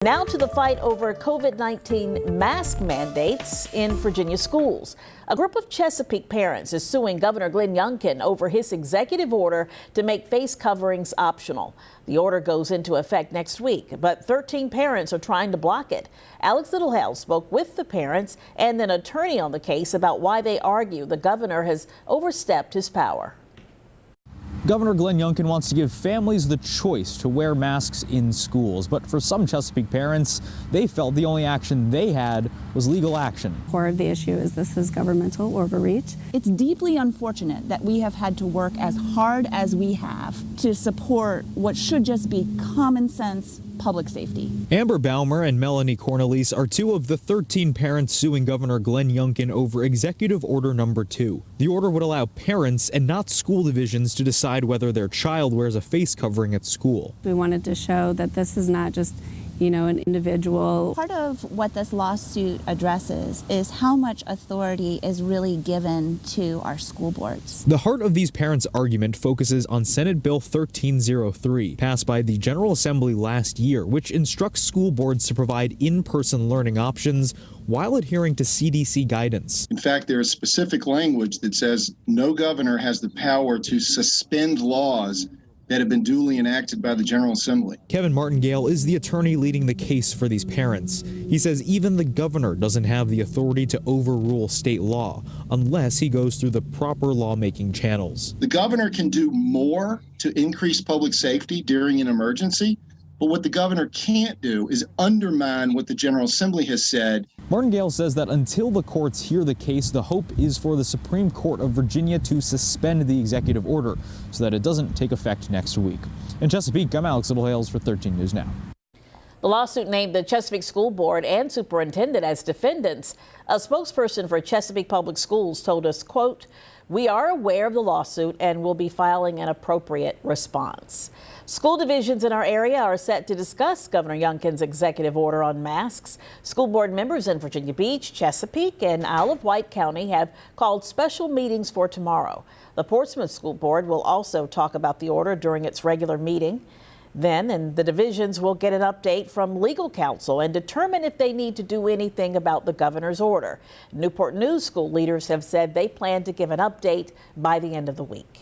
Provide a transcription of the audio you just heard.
Now to the fight over COVID-19 mask mandates in Virginia schools. A group of Chesapeake parents is suing Governor Glenn Youngkin over his executive order to make face coverings optional. The order goes into effect next week, but 13 parents are trying to block it. Alex Littlehales spoke with the parents and an attorney on the case about why they argue the governor has overstepped his power. Governor Glenn Youngkin wants to give families the choice to wear masks in schools, but for some Chesapeake parents, they felt the only action they had was legal action. Core of the issue is this is governmental overreach. It's deeply unfortunate that we have had to work as hard as we have to support what should just be common sense public safety. Amber Baumer and Melanie Cornelise are two of the 13 parents suing Governor Glenn Youngkin over Executive Order Number 2. The order would allow parents and not school divisions to decide whether their child wears a face covering at school. We wanted to show that this is not just, an individual. Part of what this lawsuit addresses is how much authority is really given to our school boards. The heart of these parents' argument focuses on Senate Bill 1303, passed by the General Assembly last year, which instructs school boards to provide in-person learning options while adhering to CDC guidance. In fact, there is specific language that says no governor has the power to suspend laws that have been duly enacted by the General Assembly. Kevin Martingale is the attorney leading the case for these parents. He says even the governor doesn't have the authority to overrule state law unless he goes through the proper lawmaking channels. The governor can do more to increase public safety during an emergency, but what the governor can't do is undermine what the General Assembly has said. Martingale says that until the courts hear the case, the hope is for the Supreme Court of Virginia to suspend the executive order so that it doesn't take effect next week. In Chesapeake, I'm Alex Littlehales for 13 News Now. The lawsuit named the Chesapeake School Board and superintendent as defendants. A spokesperson for Chesapeake Public Schools told us, quote, "We are aware of the lawsuit and will be filing an appropriate response." School divisions in our area are set to discuss Governor Youngkin's executive order on masks. School board members in Virginia Beach, Chesapeake, and Isle of Wight County have called special meetings for tomorrow. The Portsmouth School Board will also talk about the order during its regular meeting. Then, and the divisions will get an update from legal counsel and determine if they need to do anything about the governor's order. Newport News school leaders have said they plan to give an update by the end of the week.